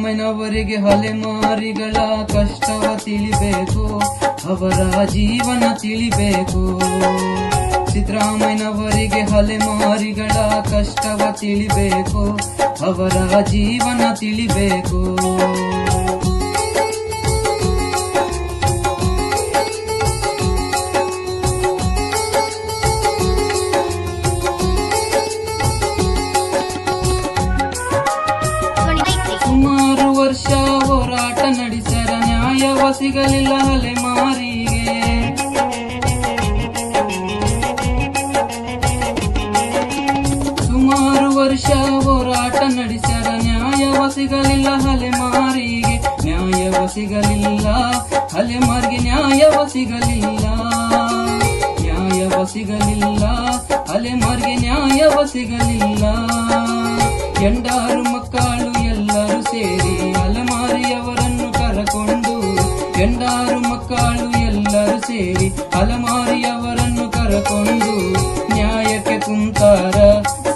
ಸಿದ್ದರಾಮಯ್ಯನವರಿಗೆ ಅಲೆಮಾರಿಗಳ ಕಷ್ಟವ ತಿಳಿಬೇಕು, ಅವರ ಜೀವನ ತಿಳಿಬೇಕು. ಸಿದ್ದರಾಮಯ್ಯನವರಿಗೆ ಅಲೆಮಾರಿಗಳ ಕಷ್ಟವ ತಿಳಿಬೇಕು, ಅವರ ಜೀವನ ತಿಳಿಬೇಕು. ಸುಮಾರು ವರ್ಷ ಹೋರಾಟ ನಡೆಸರ ನ್ಯಾಯವ ಸಿಗಲಿಲ್ಲ ಅಲೆಮಾರಿಗೆ. ಸುಮಾರು ವರ್ಷ ಹೋರಾಟ ನಡೆಸರ ನ್ಯಾಯವ ಸಿಗಲಿಲ್ಲ ಅಲೆಮಾರಿಗೆ. ನ್ಯಾಯವ ಸಿಗಲಿಲ್ಲ ಅಲೆಮಾರಿಗೆ, ನ್ಯಾಯವ ಸಿಗಲಿಲ್ಲ, ನ್ಯಾಯವ ಸಿಗಲಿಲ್ಲ ಅಲೆಮಾರಿಗೆ, ನ್ಯಾಯವ ಸಿಗಲಿಲ್ಲ. ಎಂಡಾರು ಮಕ್ಕಳು ಎಲ್ಲರೂ ಸೇರಿ ಅಲೆಮಾರಿಯವರನ್ನು ಕರಕೊಂಡು, ಎಂಡಾರು ಮಕ್ಕಳು ಎಲ್ಲರೂ ಸೇರಿ ಅಲೆಮಾರಿಯವರನ್ನು ಕರಕೊಂಡು ನ್ಯಾಯಕ್ಕೆ ಕುಂತಾರ,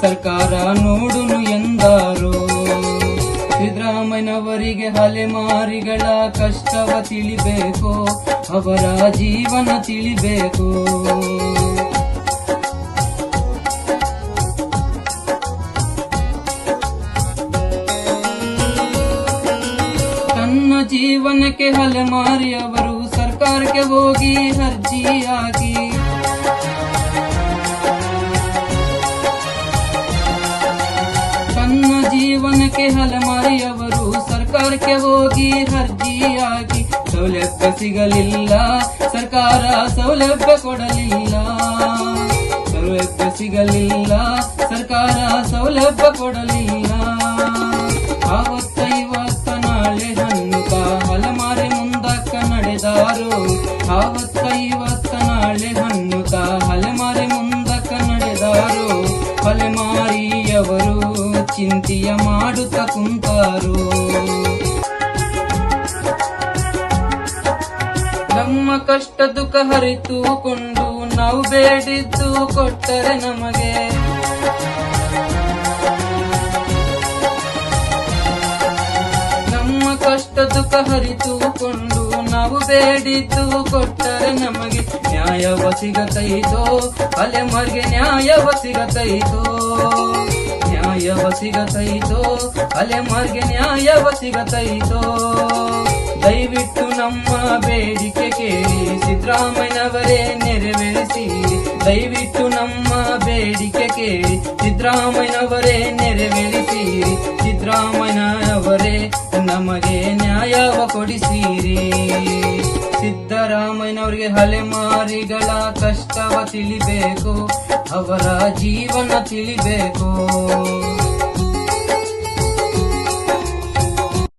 ಸರ್ಕಾರ ನೋಡುನು ಎಂದಾರು. ಸಿದ್ದರಾಮಯ್ಯನವರಿಗೆ ಅಲೆಮಾರಿಗಳ ಕಷ್ಟವ ತಿಳಿಬೇಕು, ಅವರ ಜೀವನ ತಿಳಿಬೇಕು. ತನ್ನ ಜೀವನಕ್ಕೆ ಅಲೆಮಾರಿಯವರು ಸರ್ಕಾರಕ್ಕೆ ಹೋಗಿ ಅರ್ಜಿ ಹಾಕಿ, ತನ್ನ ಜೀವನಕ್ಕೆ ಅಲೆಮಾರಿಯವರು ಸರ್ಕಾರಕ್ಕೆ ಹೋಗಿ ಅರ್ಜಿ ಹಾಕಿ. ಸೌಲಭ್ಯ ಸಿಗಲಿಲ್ಲ, ಸರ್ಕಾರ ಸೌಲಭ್ಯ ಕೊಡಲಿಲ್ಲ. ಸೌಲಭ್ಯ ಸಿಗಲಿಲ್ಲ, ಸರ್ಕಾರ ಸೌಲಭ್ಯ ಕೊಡಲಿಲ್ಲ. ಆವತ್ತ ಇವತ್ತ ನಾಳೆ ಹನ್ನುತ್ತ ಅಲೆಮಾರಿ ಮುಂದಕ್ಕ ನಡೆದಾರು. ಆವತ್ತ ಇವತ್ತ ನಾಳೆ ಹನ್ನುತ್ತ ಅಲೆಮಾರಿ ಮುಂದಕ್ಕ ನಡೆದಾರು. ಅಲೆಮಾರಿಯವರು ಚಿಂತೆಯ ಮಾಡುತ್ತ ಕುಂತಾರು. ನಮ್ಮ ಕಷ್ಟ ದುಃಖ ಹರಿತುಕೊಂಡು ನಾವು ಬೇಡಿದ್ದು ಕೊಟ್ಟರೆ ನಮಗೆ. ನಮ್ಮ ಕಷ್ಟ ದುಃಖ ಹರಿತುಕೊಂಡು ನಾವು ಬೇಡಿದ್ದು ಕೊಟ್ಟರೆ ನಮಗೆ. ನ್ಯಾಯವ ಸಿಗತೈತೋ ಅಲೆಮಾರಿಗೆ, ನ್ಯಾಯವ ಸಿಗತೈತೋ, ನ್ಯಾಯವ ಸಿಗತೈತೋ ಅಲೆಮಾರಿಗೆ, ನ್ಯಾಯವ ಸಿಗತೈತೋ. ದಯವಿಟ್ಟು ನಮ್ಮ ಬೇಡಿಕೆ ಕೇಳಿ ಸಿದ್ದರಾಮಯ್ಯನವರೇ ನೆರವೇರಿಸಿ. ದಯವಿಟ್ಟು ನಮ್ಮ ಬೇಡಿಕೆ ಕೇಳಿ ಸಿದ್ದರಾಮಯ್ಯನವರೇ ನೆರವೇರಿಸಿ. ಸಿದ್ದರಾಮಯ್ಯನವರೇ ನಮಗೆ ನ್ಯಾಯವ ಕೊಡಿಸಿರಿ. ಸಿದ್ದರಾಮಯ್ಯನವರಿಗೆ ಅಲೆಮಾರಿಗಳ ಕಷ್ಟವ ತಿಳಿಬೇಕು, ಅವರ ಜೀವನ ತಿಳಿಬೇಕು.